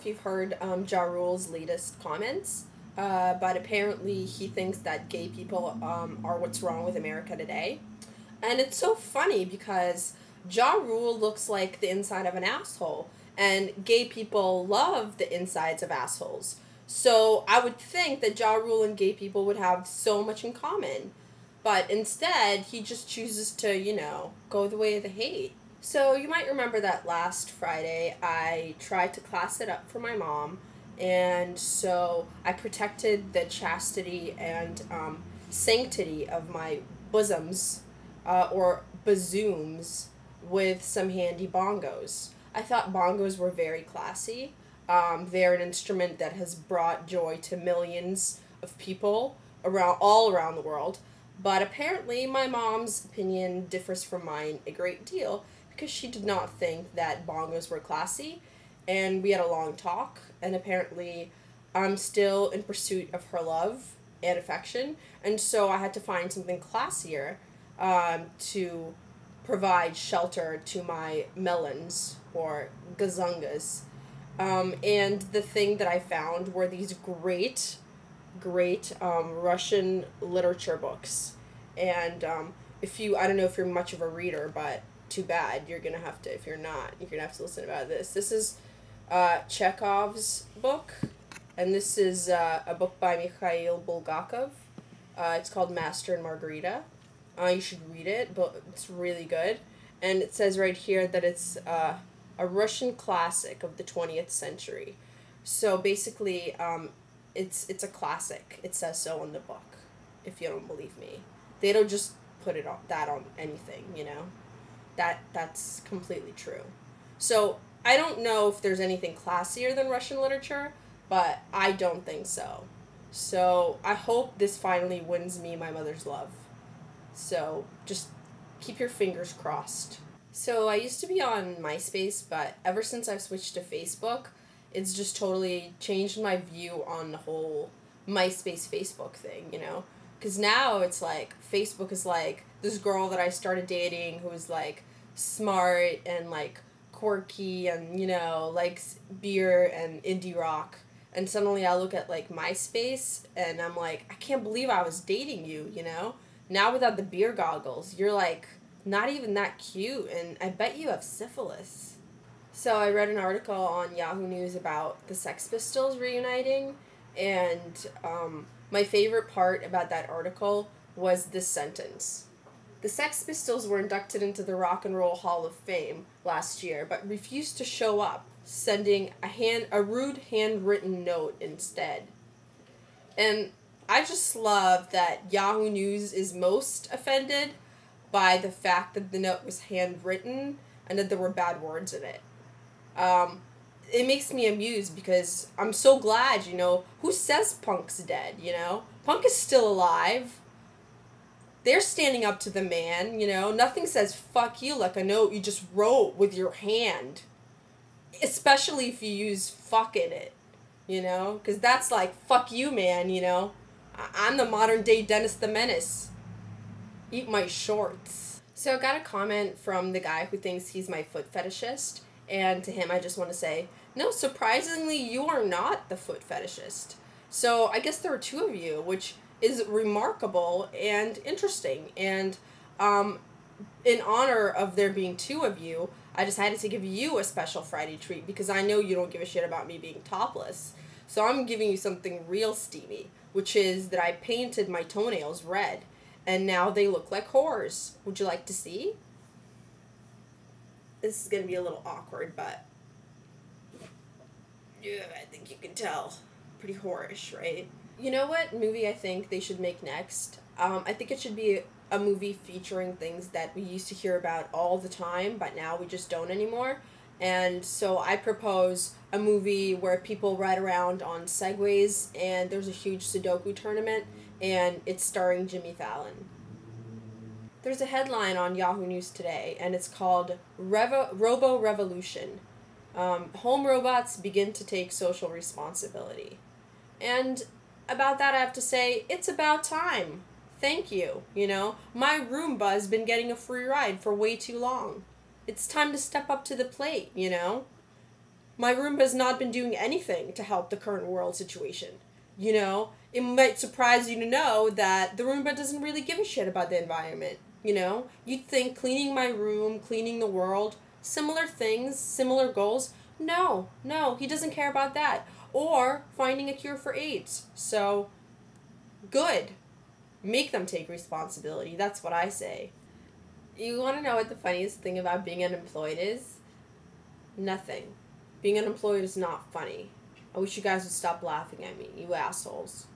if you've heard Ja Rule's latest comments, but apparently he thinks that gay people are what's wrong with America today. And it's so funny because Ja Rule looks like the inside of an asshole, and gay people love the insides of assholes. So I would think that Ja Rule and gay people would have so much in common. But instead, he just chooses to, go the way of the hate. So you might remember that last Friday I tried to class it up for my mom, and so I protected the chastity and sanctity of my bosoms, or bazooms, with some handy bongos. I thought bongos were very classy. They're an instrument that has brought joy to millions of people all around the world. But apparently, my mom's opinion differs from mine a great deal because she did not think that bongos were classy. And we had a long talk, and apparently, I'm still in pursuit of her love and affection. And so I had to find something classier to provide shelter to my melons or gazungas. And the thing that I found were these great Russian literature books. And I don't know if you're much of a reader, but too bad. You're going to have to, if you're not, you're going to have to listen about this. This is Chekhov's book, and this is a book by Mikhail Bulgakov. It's called Master and Margarita. You should read it, but it's really good. And it says right here that it's a Russian classic of the 20th century. So basically, it's a classic. It says so in the book, if you don't believe me. They don't just put that on anything, That's completely true. So I don't know if there's anything classier than Russian literature, but I don't think so. So I hope this finally wins me my mother's love. So just keep your fingers crossed. So I used to be on MySpace, but ever since I've switched to Facebook, it's just totally changed my view on the whole MySpace Facebook thing, Because now it's like, Facebook is like this girl that I started dating who was like smart and like quirky and, likes beer and indie rock. And suddenly I look at like MySpace and I'm like, I can't believe I was dating you, Now without the beer goggles, you're like not even that cute, and I bet you have syphilis. So I read an article on Yahoo News about the Sex Pistols reuniting, and my favorite part about that article was this sentence. The Sex Pistols were inducted into the Rock and Roll Hall of Fame last year, but refused to show up, sending a rude handwritten note instead. And I just love that Yahoo News is most offended by the fact that the note was handwritten and that there were bad words in it. It makes me amused because I'm so glad, who says Punk's dead, Punk is still alive. They're standing up to the man, Nothing says fuck you like a note you just wrote with your hand. Especially if you use fuck in it, Because that's like, fuck you, man, I'm the modern day Dennis the Menace. Eat my shorts. So I got a comment from the guy who thinks he's my foot fetishist, and to him I just want to say, no, surprisingly, you are not the foot fetishist. So I guess there are two of you, which is remarkable and interesting. And in honor of there being two of you, I decided to give you a special Friday treat because I know you don't give a shit about me being topless. So I'm giving you something real steamy, which is that I painted my toenails red, and now they look like whores. Would you like to see? This is going to be a little awkward, but yeah, I think you can tell. Pretty whorish, right? You know what movie I think they should make next? I think it should be a movie featuring things that we used to hear about all the time, but now we just don't anymore. And so I propose a movie where people ride around on Segways and there's a huge Sudoku tournament, and it's starring Jimmy Fallon. There's a headline on Yahoo News today, and it's called Robo Revolution. Home robots begin to take social responsibility. And about that I have to say, it's about time. Thank you, My Roomba's been getting a free ride for way too long. It's time to step up to the plate, My Roomba has not been doing anything to help the current world situation. You know, it might surprise you to know that the Roomba doesn't really give a shit about the environment. You know, you'd think cleaning my room, cleaning the world, similar things, similar goals. No, no, he doesn't care about that. Or finding a cure for AIDS. So, good. Make them take responsibility. That's what I say. You want to know what the funniest thing about being unemployed is? Nothing. Being unemployed is not funny. I wish you guys would stop laughing at me, you assholes.